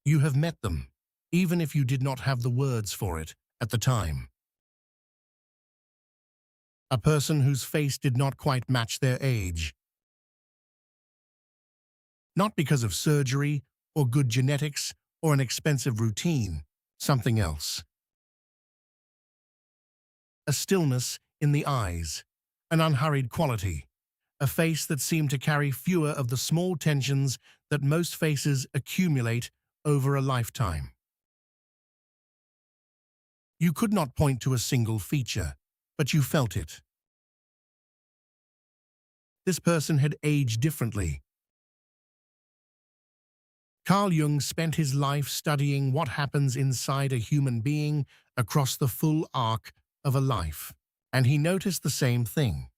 You have met them, even if you did not have the words for it at the time. A person whose face did not quite match their age. Not because of surgery or good genetics or an expensive routine, something else. A stillness in the eyes, an unhurried quality, a face that seemed to carry fewer of the small tensions that most faces accumulate over a lifetime. You could not point to a single feature, but you felt it. This person had aged differently. Carl Jung spent his life studying what happens inside a human being across the full arc of a life, and he noticed the same thing.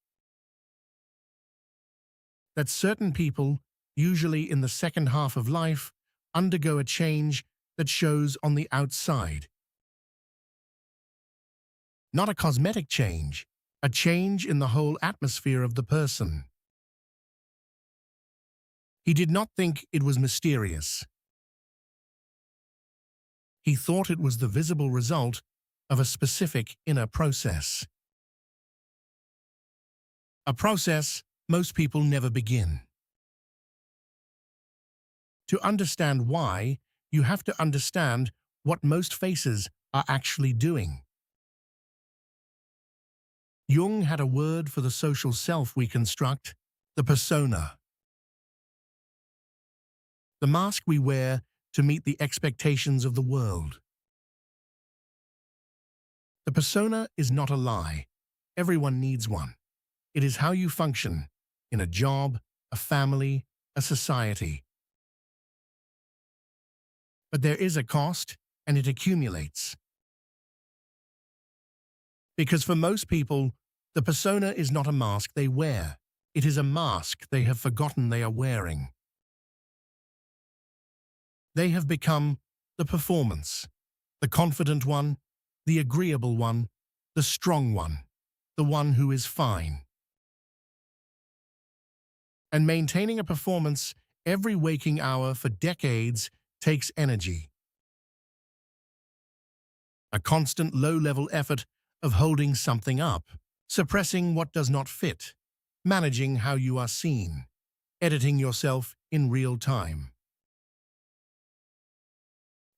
That certain people, usually in the second half of life, undergo a change that shows on the outside. Not a cosmetic change, a change in the whole atmosphere of the person. He did not think it was mysterious. He thought it was the visible result of a specific inner process. A process most people never begin. To understand why, you have to understand what most faces are actually doing. Jung had a word for the social self we construct, the persona. The mask we wear to meet the expectations of the world. The persona is not a lie. Everyone needs one. It is how you function in a job, a family, a society. But there is a cost, and it accumulates. Because for most people, the persona is not a mask they wear. It is a mask they have forgotten they are wearing. They have become the performance, the confident one, the agreeable one, the strong one, the one who is fine. And maintaining a performance every waking hour for decades takes energy. A constant low-level effort of holding something up, suppressing what does not fit, managing how you are seen, editing yourself in real time.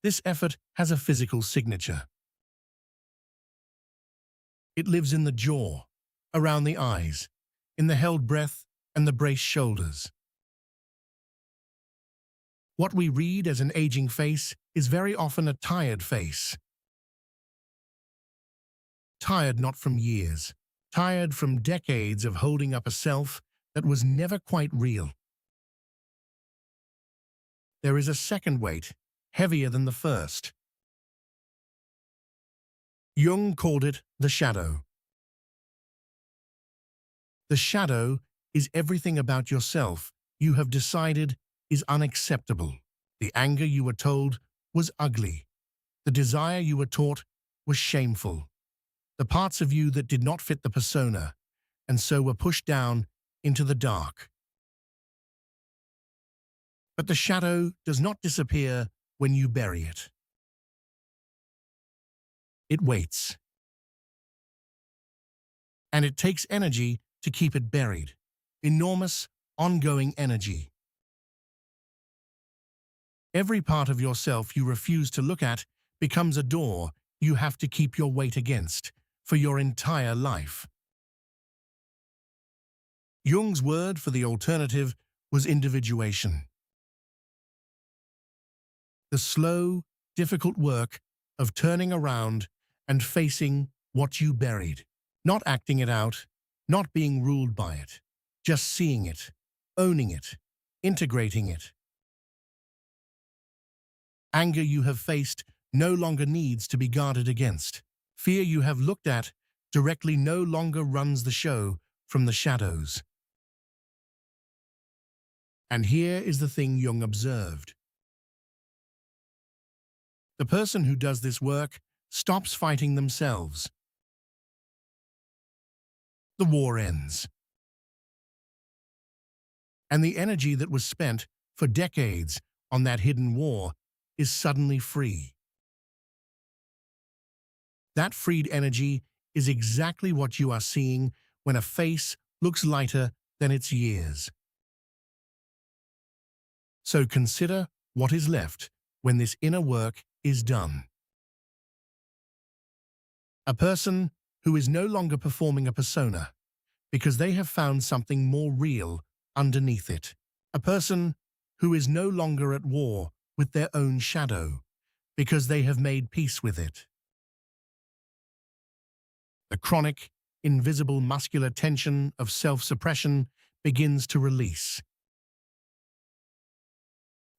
This effort has a physical signature. It lives in the jaw, around the eyes, in the held breath and the braced shoulders. What we read as an aging face is very often a tired face. Tired not from years, tired from decades of holding up a self that was never quite real. There is a second weight, heavier than the first. Jung called it the shadow. The shadow is everything about yourself you have decided is unacceptable. The anger you were told was ugly. The desire you were taught was shameful. The parts of you that did not fit the persona, and so were pushed down into the dark. But the shadow does not disappear when you bury it. It waits. And it takes energy to keep it buried. Enormous, ongoing energy. Every part of yourself you refuse to look at becomes a door you have to keep your weight against for your entire life. Jung's word for the alternative was individuation. The slow, difficult work of turning around and facing what you buried, not acting it out, not being ruled by it, just seeing it, owning it, integrating it. Anger you have faced no longer needs to be guarded against. Fear you have looked at directly no longer runs the show from the shadows. And here is the thing Jung observed. The person who does this work stops fighting themselves. The war ends. And the energy that was spent for decades on that hidden war is suddenly free. That freed energy is exactly what you are seeing when a face looks lighter than its years. So consider what is left when this inner work is done. A person who is no longer performing a persona because they have found something more real underneath it. A person who is no longer at war with their own shadow because they have made peace with it. The chronic, invisible muscular tension of self-suppression begins to release.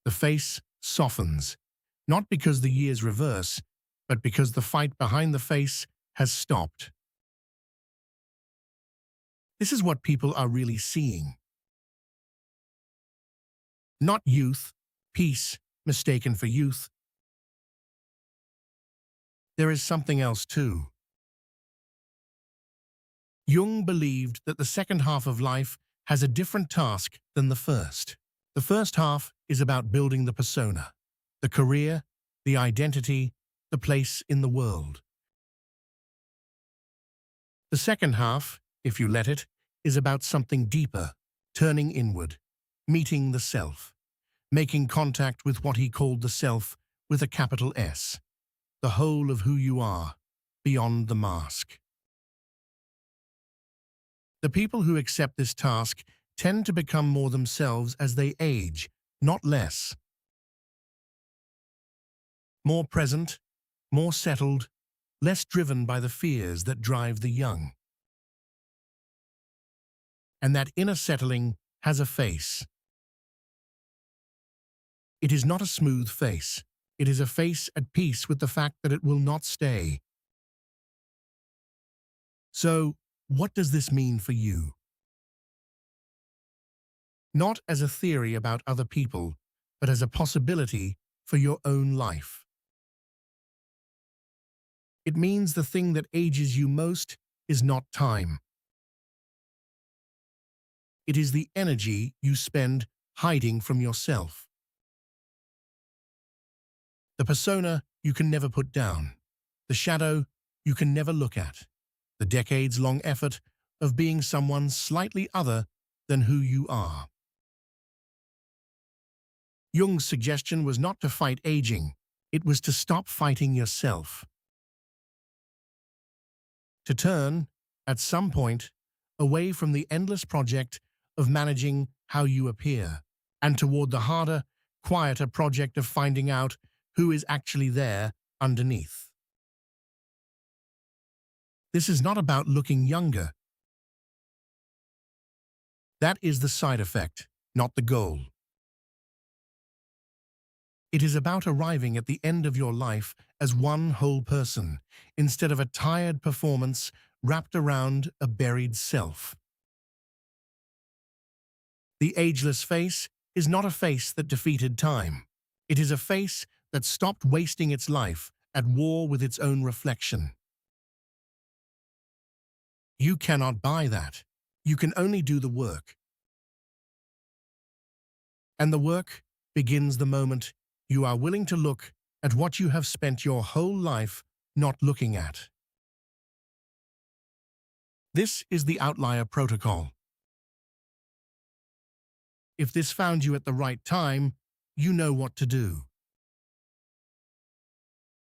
The face softens, not because the years reverse, but because the fight behind the face has stopped. This is what people are really seeing. Not youth, peace, mistaken for youth. There is something else too. Jung believed that the second half of life has a different task than the first. The first half is about building the persona, the career, the identity, the place in the world. The second half, if you let it, is about something deeper, turning inward, meeting the self, making contact with what he called the self with a capital S, the whole of who you are, beyond the mask. The people who accept this task tend to become more themselves as they age, not less. More present, more settled, less driven by the fears that drive the young. And that inner settling has a face. It is not a smooth face. It is a face at peace with the fact that it will not stay. So, what does this mean for you? Not as a theory about other people, but as a possibility for your own life. It means the thing that ages you most is not time. It is the energy you spend hiding from yourself. The persona you can never put down. The shadow you can never look at. The decades-long effort of being someone slightly other than who you are. Jung's suggestion was not to fight aging. It was to stop fighting yourself. To turn, at some point, away from the endless project of managing how you appear, and toward the harder, quieter project of finding out who is actually there underneath. This is not about looking younger. That is the side effect, not the goal. It is about arriving at the end of your life as one whole person, instead of a tired performance wrapped around a buried self. The ageless face is not a face that defeated time. It is a face that stopped wasting its life at war with its own reflection. You cannot buy that. You can only do the work. And the work begins the moment you are willing to look at what you have spent your whole life not looking at. This is the outlier protocol. If this found you at the right time, you know what to do.